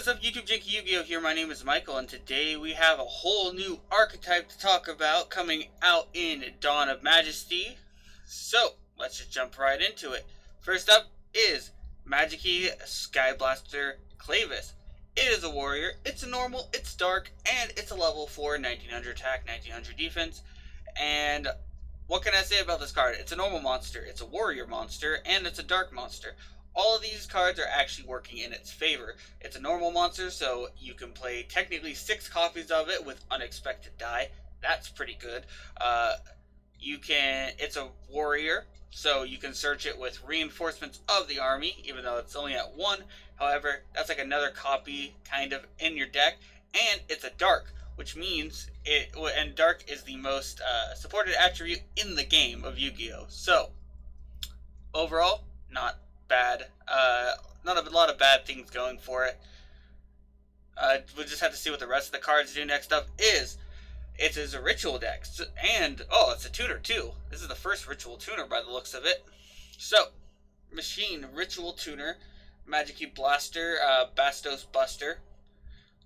What's up YouTube, JankyYGO here, my name is Mikhael, and today we have a whole new archetype to talk about coming out in Dawn of Majesty. So, let's just jump right into it. First up is Magikey Skyblaster Clavis. It is a warrior, it's a normal, it's dark, and it's a level 4, 1900 attack, 1900 defense. And what can I say about this card? It's a normal monster, it's a warrior monster, and it's a dark monster. All of these cards are actually working in its favor. It's a normal monster, so you can play technically 6 copies of it with unexpected die. That's pretty good. It's a warrior, so you can search it with reinforcements of the army, even though it's only at 1. However, that's like another copy kind of in your deck. And it's a dark, which means and dark is the most supported attribute in the game of Yu-Gi-Oh! So, overall, not bad. Not a lot of bad things going for it. We'll just have to see what the rest of the cards do. Next up is it is a ritual deck, and it's a tuner too. This is the first ritual tuner by the looks of it. So, machine ritual tuner, Magikey Blaster, Bastos Buster,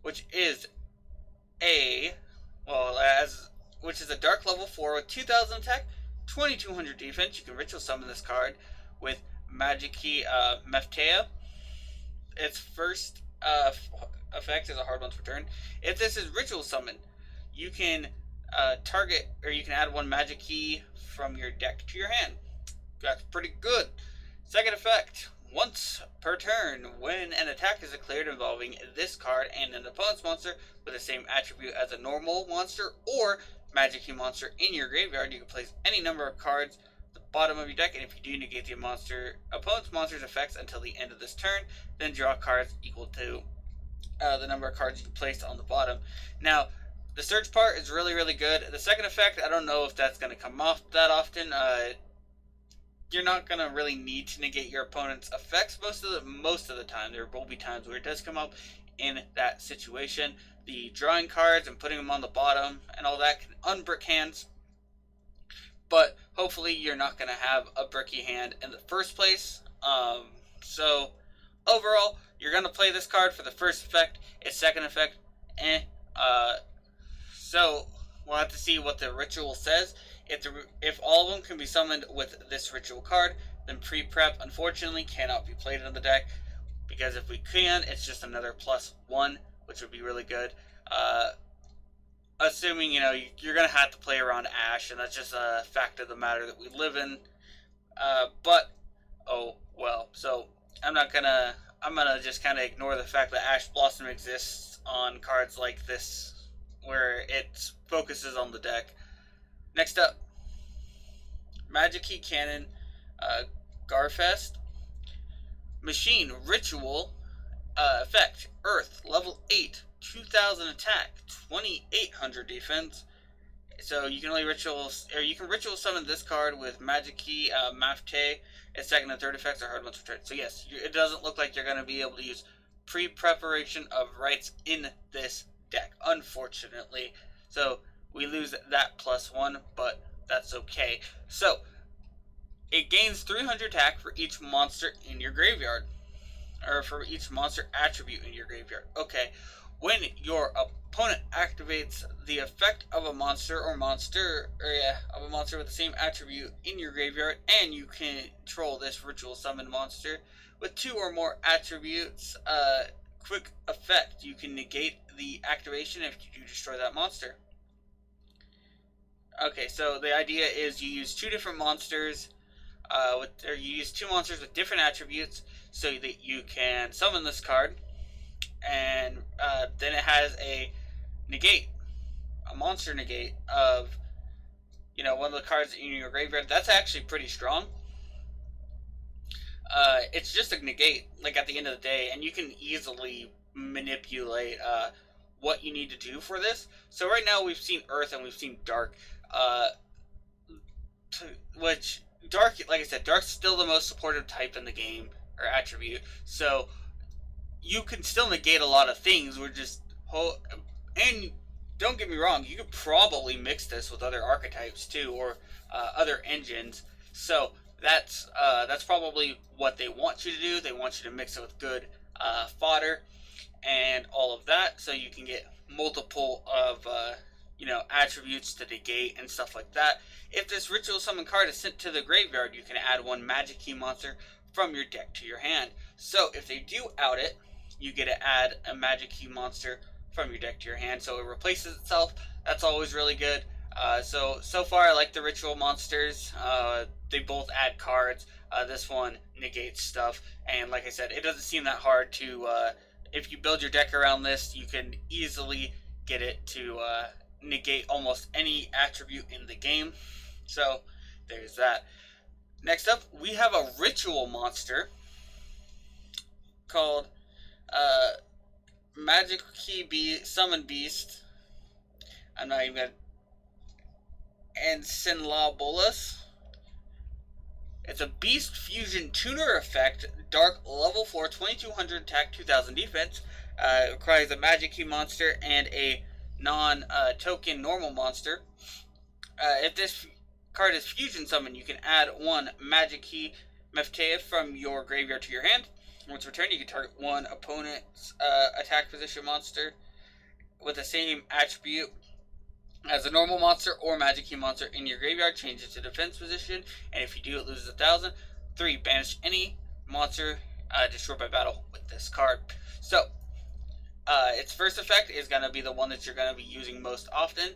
which is a dark level 4 with 2000 attack, 2200 defense. You can ritual summon this card with Magikey Mikhael. Its first effect is a hard one to return. If this is ritual summon, you can you can add 1 Magikey from your deck to your hand. That's pretty good. Second effect, once per turn, when an attack is declared involving this card and an opponent's monster with the same attribute as a normal monster or Magikey monster in your graveyard, you can place any number of cards bottom of your deck, and if you do negate the opponent's monster's effects until the end of this turn, then draw cards equal to the number of cards you placed on the bottom. Now, the search part is really good. The second effect, I don't know if that's going to come off that often. You're not going to really need to negate your opponent's effects most of the time. There will be times where it does come up in that situation. The drawing cards and putting them on the bottom and all that can unbrick hands. But hopefully you're not going to have a bricky hand in the first place. So overall, you're going to play this card for the first effect. Its second effect, So we'll have to see what the ritual says. If all of them can be summoned with this ritual card, then pre-prep unfortunately cannot be played in the deck. Because if we can, it's just another +1, which would be really good. Assuming, you're going to have to play around Ash, and that's just a fact of the matter that we live in. So I'm going to just kind of ignore the fact that Ash Blossom exists on cards like this, where it focuses on the deck. Next up, Magikey Cannon Garfest. Machine Ritual effect, Earth, level 8. 2000 attack, 2800 defense. So you can ritual summon this card with Magikey Mikhael. Its second and third effects are hard ones to return. So yes, it doesn't look like you're going to be able to use pre-preparation of rights in this deck, unfortunately. So we lose that +1, but that's okay. So it gains 300 attack for each monster in your graveyard, or for each monster attribute in your graveyard. Okay. When your opponent activates the effect of a monster with the same attribute in your graveyard, and you control this ritual summon monster with 2 or more attributes, quick effect, you can negate the activation if you do destroy that monster. Okay, so the idea is you use 2 different monsters, you use 2 monsters with different attributes so that you can summon this card. And then it has a monster negate of, one of the cards in your graveyard. That's actually pretty strong. It's just a negate, like at the end of the day, and you can easily manipulate what you need to do for this. So right now we've seen Earth and we've seen Dark, which Dark, like I said, Dark's still the most supportive type in the game, or attribute. So you can still negate a lot of things. And don't get me wrong, you could probably mix this with other archetypes too, or other engines. So that's probably what they want you to do. They want you to mix it with good fodder, and so you can get multiple of attributes to negate and stuff like that. If this ritual summon card is sent to the graveyard, you can add one Magikey monster from your deck to your hand. So if they do out it, you get to add a Magikey monster from your deck to your hand, so it replaces itself. That's always really good. So far I like the ritual monsters. They both add cards. This one negates stuff, and like I said, it doesn't seem that hard to, if you build your deck around this, you can easily get it to negate almost any attribute in the game. So there's that. Next up, we have a ritual monster called Magikey Summon Beast. I'm not even gonna. And Sinlabolus. It's a Beast Fusion Tuner effect, Dark, level 4, 2200 attack, 2000 defense. It requires a Magikey monster and a non-token normal monster. If this card is Fusion Summon, you can add one Magikey Mikhael from your graveyard to your hand. Once returned, you can target one opponent's attack position monster with the same attribute as a normal monster or Magikey monster in your graveyard. Change it to defense position, and if you do, it loses 1,000. 3. Banish any monster destroyed by battle with this card. So, its first effect is going to be the one that you're going to be using most often.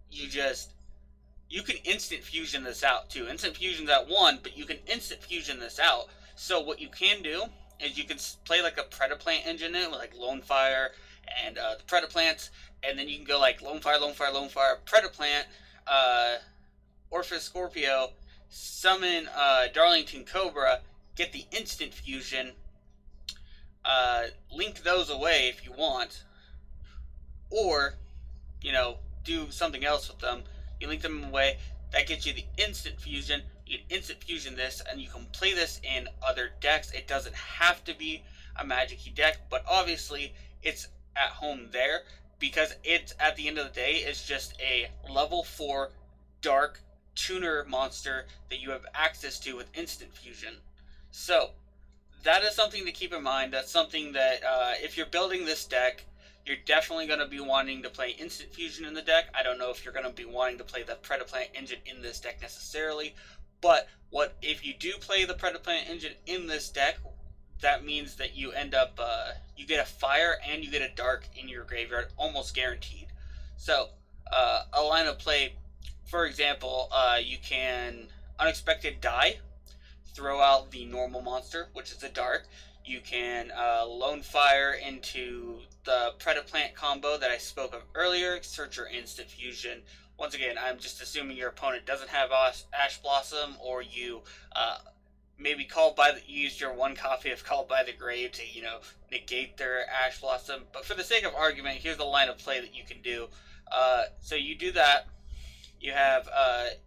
You can instant fusion this out too. Instant fusion's at 1, but you can instant fusion this out. So what you can do is you can play like a Predaplant engine in it with like Lone Fire and the Predaplants, and then you can go like Lone Fire, Predaplant, Orphis Scorpio, summon Darlington Cobra, get the instant fusion, link those away if you want, or, do something else with them. You link them away, that gets you the instant fusion. You can instant fusion this, and you can play this in other decks. It doesn't have to be a Magikey deck, but obviously it's at home there, because it's, at the end of the day, it's just a level 4 dark tuner monster that you have access to with instant fusion. So that is something to keep in mind. That's something that if you're building this deck, you're definitely going to be wanting to play instant fusion in the deck. I don't know if you're going to be wanting to play the Predaplant engine in this deck necessarily, but what if you do play the Predaplant engine in this deck, that means that you end up, you get a fire and you get a dark in your graveyard, almost guaranteed. So, a line of play, for example, you can Unexpected Die, throw out the normal monster, which is a dark. You can Lone Fire into the Predaplant combo that I spoke of earlier, search your instant fusion. Once again, I'm just assuming your opponent doesn't have Ash Blossom, or you maybe used your one copy of Called by the Grave to, negate their Ash Blossom. But for the sake of argument, here's the line of play that you can do. So you do that. You have,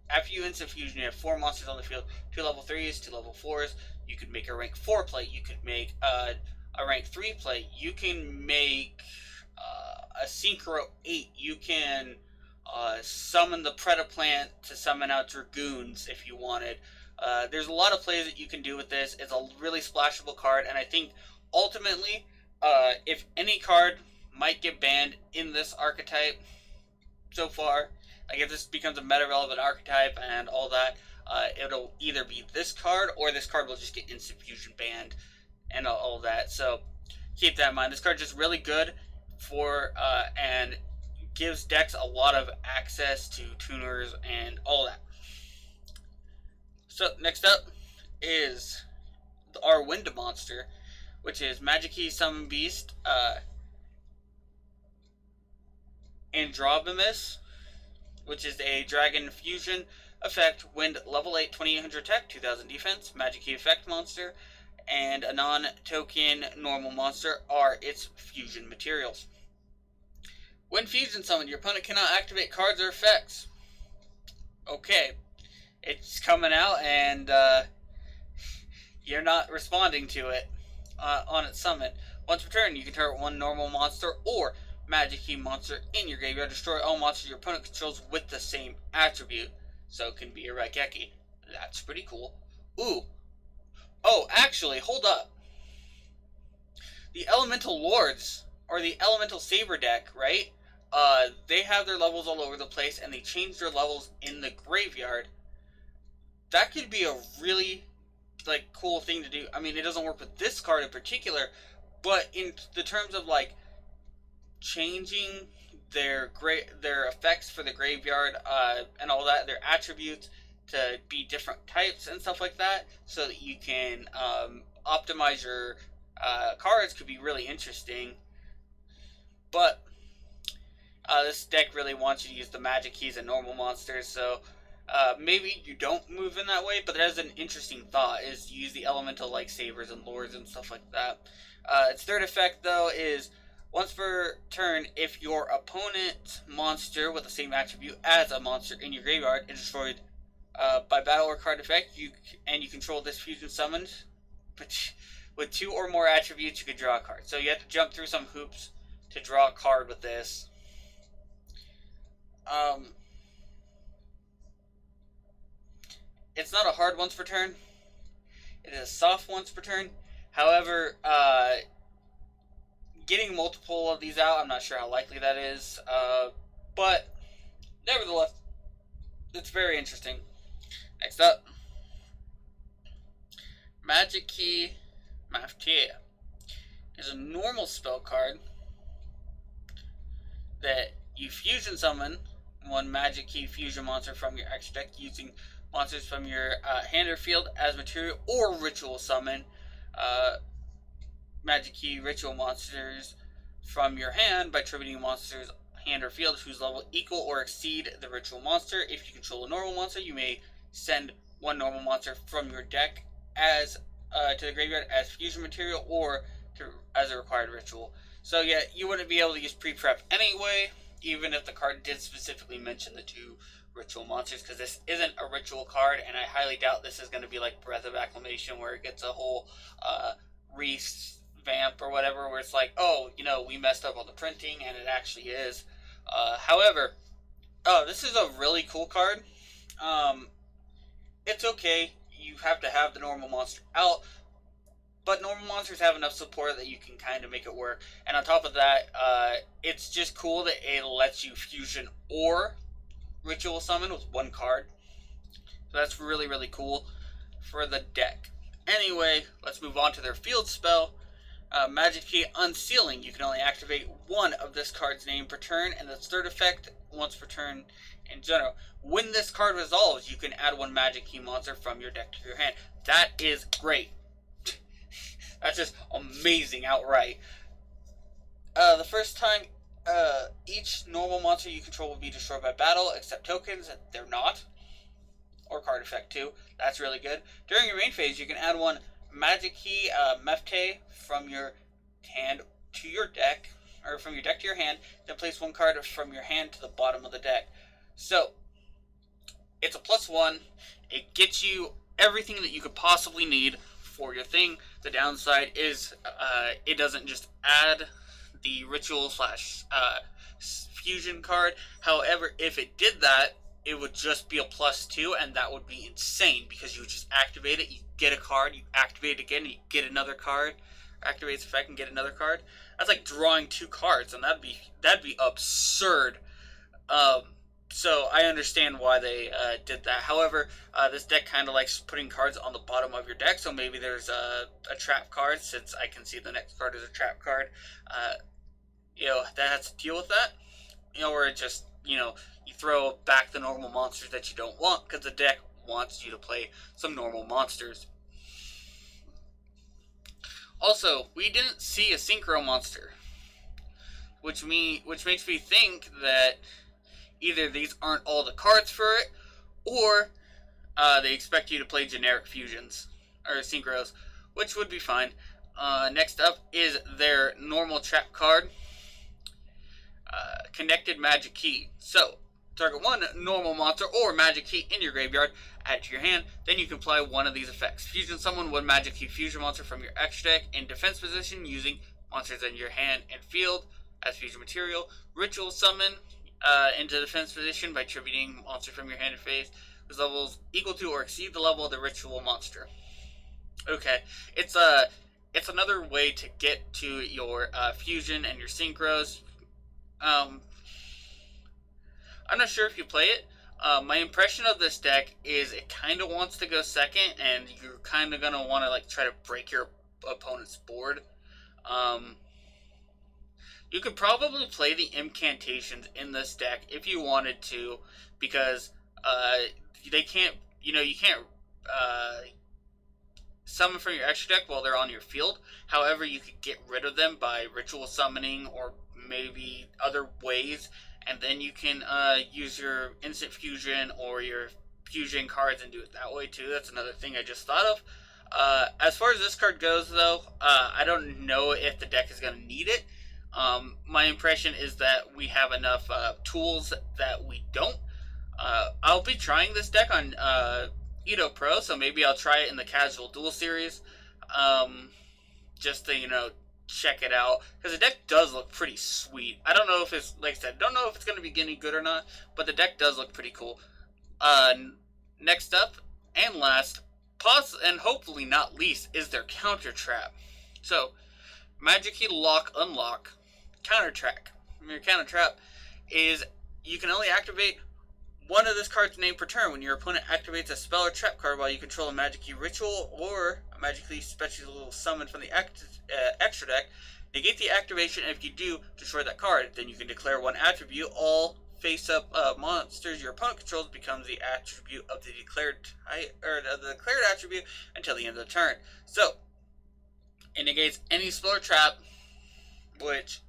after you instant fusion, you have 4 monsters on the field, 2 level 3s, 2 level 4s. You could make a rank 4 play. You could make a rank 3 play. You can make a Synchro 8. You can summon the Predaplant to summon out Dragoons if you wanted. There's a lot of plays that you can do with this. It's a really splashable card, and I think ultimately, if any card might get banned in this archetype so far, like if this becomes a meta-relevant archetype and all that, it'll either be this card, or this card will just get instant fusion banned and all that. So keep that in mind. This card's just really good for and gives decks a lot of access to tuners and all that. So next up is our Wind monster, which is Magikey Summon Beast, Androbomus, which is a Dragon Fusion effect, Wind, level 8, 2800 attack, 2000 defense, Magikey effect monster, and a non-token normal monster are its fusion materials. When fusion summoned, your opponent cannot activate cards or effects. Okay, it's coming out, and you're not responding to it on its summon. Once returned, you can target one normal monster or Magikey monster in your graveyard. Destroy all monsters your opponent controls with the same attribute. So it can be a Magikey. That's pretty cool. Ooh. Oh, actually, hold up. The Elemental Lords or the Elemental Saber deck, right? They have their levels all over the place, and they change their levels in the graveyard. That could be a really like cool thing to do. I mean, it doesn't work with this card in particular, but in the terms of like changing their effects for the graveyard and all that, their attributes to be different types and stuff like that, so that you can optimize your cards, could be really interesting. But this deck really wants you to use the Magikeys and normal monsters, so maybe you don't move in that way, but that is an interesting thought, is to use the elemental like sabers and lords and stuff like that. Its third effect, though, is once per turn, if your opponent's monster with the same attribute as a monster in your graveyard is destroyed by battle or card effect, you control this fusion summoned, with 2 or more attributes, you can draw a card. So you have to jump through some hoops to draw a card with this. It's not a hard once per turn. It is a soft once per turn. However, getting multiple of these out, I'm not sure how likely that is. But nevertheless, it's very interesting. Next up, Magikey Mikhael is a normal spell card that you fusion summon one Magikey fusion monster from your extra deck using monsters from your hand or field as material, or ritual summon Magikey ritual monsters from your hand by tributing monsters hand or field whose level equal or exceed the ritual monster. If you control a normal monster, you may send one normal monster from your deck as to the graveyard as fusion material or as a required ritual. So yeah, you wouldn't be able to use pre-prep anyway, even if the card did specifically mention the 2 ritual monsters, because this isn't a ritual card, and I highly doubt this is going to be like Breath of Acclamation, where it gets a whole revamp or whatever, where it's like, oh, we messed up on the printing, and it actually is. However, this is a really cool card. It's okay. You have to have the normal monster out, but normal monsters have enough support that you can kind of make it work. And on top of that, it's just cool that it lets you fusion or ritual summon with 1 card. So that's really, really cool for the deck. Anyway, let's move on to their field spell. Magikey Unsealing. You can only activate 1 of this card's name per turn, and its third effect once per turn in general. When this card resolves, you can add 1 Magikey monster from your deck to your hand. That is great. That's just amazing outright. The first time, each normal monster you control will be destroyed by battle, except tokens. They're not. Or card effect too. That's really good. During your main phase, you can add 1 Magikey Mikhael from your hand to your deck, or from your deck to your hand, then place 1 card from your hand to the bottom of the deck. So, it's a +1. It gets you everything that you could possibly need for your thing. The downside is it doesn't just add the ritual / fusion card. However, if it did that, it would just be a +2, and that would be insane, because you would just activate it, you get a card, you activate it again, you get another card, activate its effect and get another card. That's like drawing 2 cards, and that'd be absurd. So I understand why they did that. However, this deck kind of likes putting cards on the bottom of your deck, so maybe there's a trap card, since I can see the next card is a trap card. That has to deal with that. Or it just, you throw back the normal monsters that you don't want, because the deck wants you to play some normal monsters. Also, we didn't see a synchro monster, which makes me think that either these aren't all the cards for it, or they expect you to play generic fusions or synchros, which would be fine. Next up is their normal trap card, Connected Magikey. So, target 1 normal monster or Magikey in your graveyard, add it to your hand, then you can apply 1 of these effects. Fusion summon 1 Magikey fusion monster from your extra deck in defense position using monsters in your hand and field as fusion material. Ritual summon into defense position by tributing monster from your hand and face whose levels equal to or exceed the level of the ritual monster. Okay, it's it's another way to get to your fusion and your synchros. I'm not sure if you play it. My impression of this deck is it kind of wants to go second, and you're kind of going to want to like try to break your opponent's board. You could probably play the incantations in this deck if you wanted to, because they can't, you can't summon from your extra deck while they're on your field. However, you could get rid of them by ritual summoning or maybe other ways, and then you can use your instant fusion or your fusion cards and do it that way too. That's another thing I just thought of. As far as this card goes, though, I don't know if the deck is going to need it. My impression is that we have enough tools that we don't. I'll be trying this deck on Edo Pro, so maybe I'll try it in the casual duel series, just to check it out, because the deck does look pretty sweet. I don't know if it's, like I said, don't know if it's going to be any good or not, but the deck does look pretty cool. Next up and last, and hopefully not least, is their counter trap. So Magikey Lock Unlock counter trap. Your counter trap is you can only activate one of this card's name per turn. When your opponent activates a spell or trap card while you control a Magikey ritual or a Magikey special summon from the extra deck, negate the activation, and if you do, destroy that card. Then you can declare one attribute. All face-up monsters your opponent controls becomes the attribute of the declared attribute until the end of the turn. So it negates any spell or trap, which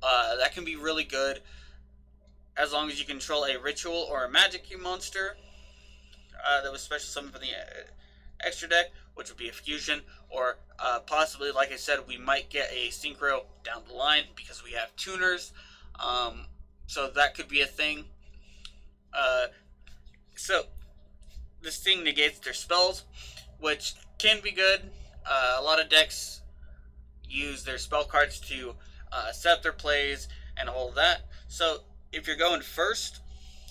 that can be really good as long as you control a ritual or a Magikey monster that was special summoned from the extra deck, which would be a fusion, or possibly, like I said, we might get a synchro down the line because we have tuners. So that could be a thing. So this thing negates their spells, which can be good. A lot of decks use their spell cards to set up their plays and all of that. So if you're going first,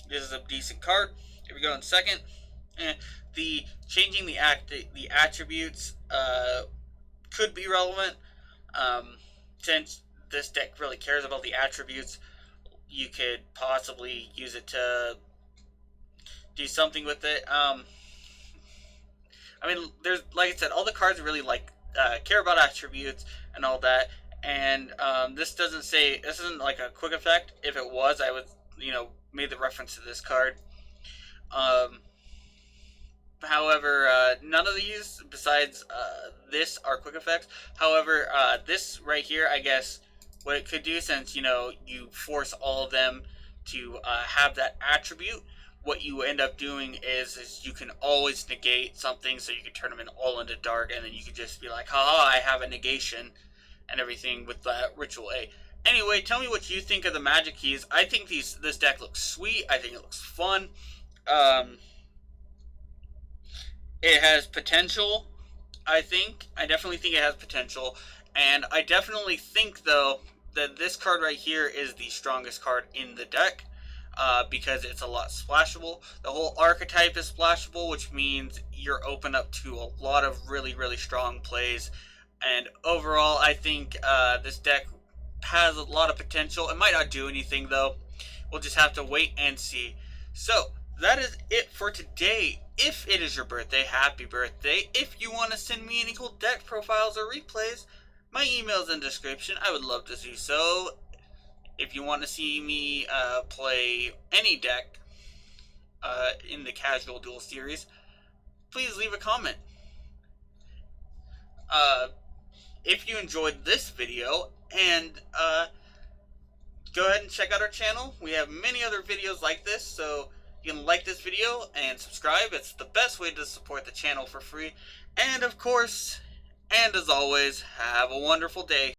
this is a decent card. If you're going second, the changing the attributes could be relevant. Since this deck really cares about the attributes, you could possibly use it to do something with it. I mean, there's, like I said, all the cards really care about attributes and all that. And this isn't like a quick effect. If it was, I would, made the reference to this card. However, none of these besides this are quick effects. However, this right here, I guess, what it could do, since you force all of them to have that attribute, what you end up doing is you can always negate something, so you can turn them all into dark, and then you can just be like, haha, I have a negation and everything with that ritual A. Anyway, tell me what you think of the Magikeys. I think this deck looks sweet. I think it looks fun. It has potential, I think. I definitely think it has potential. And I definitely think, though, that this card right here is the strongest card in the deck. Because it's a lot splashable. The whole archetype is splashable, which means you're open up to a lot of really, really strong plays. And overall, I think this deck has a lot of potential. It might not do anything, though. We'll just have to wait and see. So, that is it for today. If it is your birthday, happy birthday. If you want to send me any cool deck profiles or replays, my email is in the description. I would love to do so. If you want to see me play any deck in the casual duel series, please leave a comment. If you enjoyed this video, and go ahead and check out our channel. We have many other videos like this, so you can like this video and subscribe. It's the best way to support the channel for free. And of course, and as always, have a wonderful day.